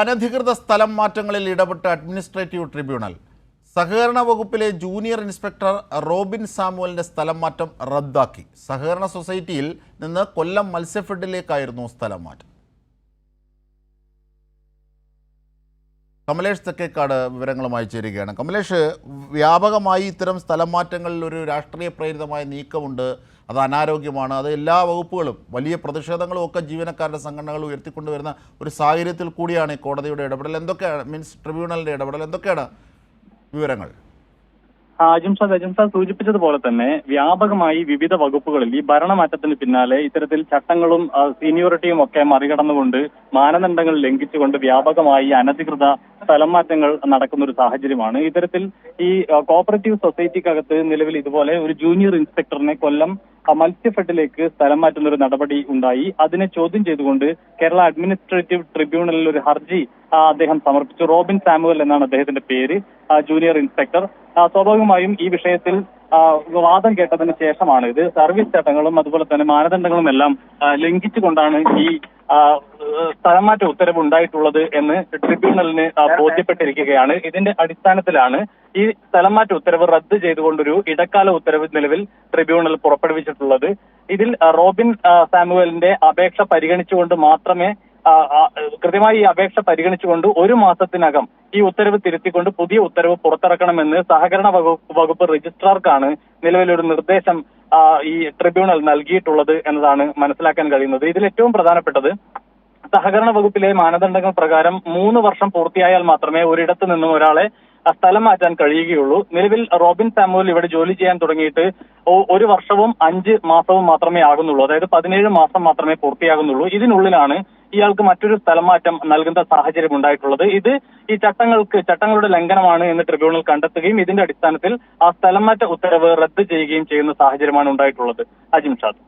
അനധികൃത സ്ഥലം മാറ്റങ്ങളിൽ ഇടപെട്ട അഡ്മിനിസ്ട്രേറ്റീവ് ട്രിബ്യൂണൽ സഹകരണ വകുപ്പിലെ ജൂനിയർ ഇൻസ്പെക്ടർ റോബിൻ സാമുവലിന്റെ സ്ഥലം മാറ്റം റദ്ദാക്കി. സഹകരണ സൊസൈറ്റിയിൽ നിന്ന് കൊല്ലം മത്സ്യഫെഡിലേക്കായിരുന്നു സ്ഥലം മാറ്റം. കമലേഷ് തെക്കേക്കാട് വിവരങ്ങളുമായി ചേരുകയാണ്. കമലേഷ്, വ്യാപകമായി ഇത്തരം സ്ഥലം മാറ്റങ്ങളിൽ ഒരു രാഷ്ട്രീയ പ്രേരിതമായ നീക്കമുണ്ട്. അത് അനാരോഗ്യമാണ്. അത് എല്ലാ വകുപ്പുകളും വലിയ പ്രതിഷേധങ്ങളും ഒക്കെ ജീവനക്കാരുടെ സംഘടനകൾ ഉയർത്തിക്കൊണ്ടുവരുന്ന ഒരു സാഹചര്യത്തിൽ കൂടിയാണ് ഈ കോടതിയുടെ ഇടപെടൽ. എന്തൊക്കെയാണ് ട്രിബ്യൂണലിൻ്റെ ഇടപെടൽ, എന്തൊക്കെയാണ് വിവരങ്ങൾ? അജിംഷാദ് സൂചിപ്പിച്ചതുപോലെ തന്നെ വ്യാപകമായി വിവിധ വകുപ്പുകളിൽ ഈ ഭരണമാറ്റത്തിന് പിന്നാലെ ഇത്തരത്തിൽ ചട്ടങ്ങളും സീനിയോറിറ്റിയും ഒക്കെ മറികടന്നുകൊണ്ട് മാനദണ്ഡങ്ങൾ ലംഘിച്ചുകൊണ്ട് വ്യാപകമായി അനധികൃത സ്ഥലം മാറ്റങ്ങൾ നടക്കുന്ന ഒരു സാഹചര്യമാണ്. ഇത്തരത്തിൽ ഈ കോഓപ്പറേറ്റീവ് സൊസൈറ്റിക്കകത്ത് നിലവിൽ ഇതുപോലെ ഒരു ജൂനിയർ ഇൻസ്പെക്ടറിനെ കൊല്ലം മത്സ്യഫെഡിലേക്ക് സ്ഥലം മാറ്റുന്ന ഒരു നടപടി ഉണ്ടായി. അതിനെ ചോദ്യം ചെയ്തുകൊണ്ട് കേരള അഡ്മിനിസ്ട്രേറ്റീവ് ട്രിബ്യൂണലിൽ ഒരു ഹർജി അദ്ദേഹം സമർപ്പിച്ചു. റോബിൻ സാമുവൽ എന്നാണ് അദ്ദേഹത്തിന്റെ പേര്, ജൂനിയർ ഇൻസ്പെക്ടർ. സ്വാഭാവികമായും ഈ വിഷയത്തിൽ വാദം കേട്ടതിന് ശേഷമാണ് ഇത് സർവീസ് ചട്ടങ്ങളും അതുപോലെ തന്നെ മാനദണ്ഡങ്ങളും എല്ലാം ലംഘിച്ചുകൊണ്ടാണ് ഈ സ്ഥലംമാറ്റ ഉത്തരവ് ഉണ്ടായിട്ടുള്ളത് എന്ന് ട്രിബ്യൂണലിന് ബോധ്യപ്പെട്ടിരിക്കുകയാണ്. ഇതിന്റെ അടിസ്ഥാനത്തിലാണ് ഈ സ്ഥലംമാറ്റ ഉത്തരവ് റദ്ദ് ചെയ്തുകൊണ്ടൊരു ഇടക്കാല ഉത്തരവ് നിലവിൽ ട്രിബ്യൂണൽ പുറപ്പെടുവിച്ചിട്ടുള്ളത്. ഇതിൽ റോബിൻ സാമുവലിന്റെ അപേക്ഷ പരിഗണിച്ചുകൊണ്ട് മാത്രമേ കൃത്യമായി ഈ അപേക്ഷ പരിഗണിച്ചുകൊണ്ട് ഒരു മാസത്തിനകം ഈ ഉത്തരവ് തിരുത്തിക്കൊണ്ട് പുതിയ ഉത്തരവ് പുറത്തിറക്കണമെന്ന് സഹകരണ വകുപ്പ് രജിസ്ട്രാർക്കാണ് നിലവിലൊരു നിർദ്ദേശം ഈ ട്രിബ്യൂണൽ നൽകിയിട്ടുള്ളത് എന്നതാണ് മനസ്സിലാക്കാൻ കഴിയുന്നത്. ഇതിൽ ഏറ്റവും പ്രധാനപ്പെട്ടത് സഹകരണ വകുപ്പിലെ മാനദണ്ഡങ്ങൾ പ്രകാരം 3 വർഷം പൂർത്തിയായാൽ മാത്രമേ ഒരിടത്ത് നിന്നും ഒരാളെ സ്ഥലം മാറ്റാൻ കഴിയുകയുള്ളൂ. നിലവിൽ റോബിൻ സാമുവൽ ഇവിടെ ജോലി ചെയ്യാൻ തുടങ്ങിയിട്ട് 1 വർഷവും 5 മാസവും മാത്രമേ ആകുന്നുള്ളൂ. അതായത് 17 മാസം മാത്രമേ പൂർത്തിയാകുന്നുള്ളൂ. ഇതിനുള്ളിലാണ് ഇയാൾക്ക് മറ്റൊരു സ്ഥലം മാറ്റം നൽകുന്ന സാഹചര്യം ഉണ്ടായിട്ടുള്ളത്. ഇത് ഈ ചട്ടങ്ങളുടെ ലംഘനമാണ് എന്ന് ട്രിബ്യൂണൽ കണ്ടെത്തുകയും ഇതിന്റെ അടിസ്ഥാനത്തിൽ ആ സ്ഥലം മാറ്റ ഉത്തരവ് റദ്ദ് ചെയ്യുകയും ചെയ്യുന്ന സാഹചര്യമാണ് ഉണ്ടായിട്ടുള്ളത്. അജിംഷാദ്.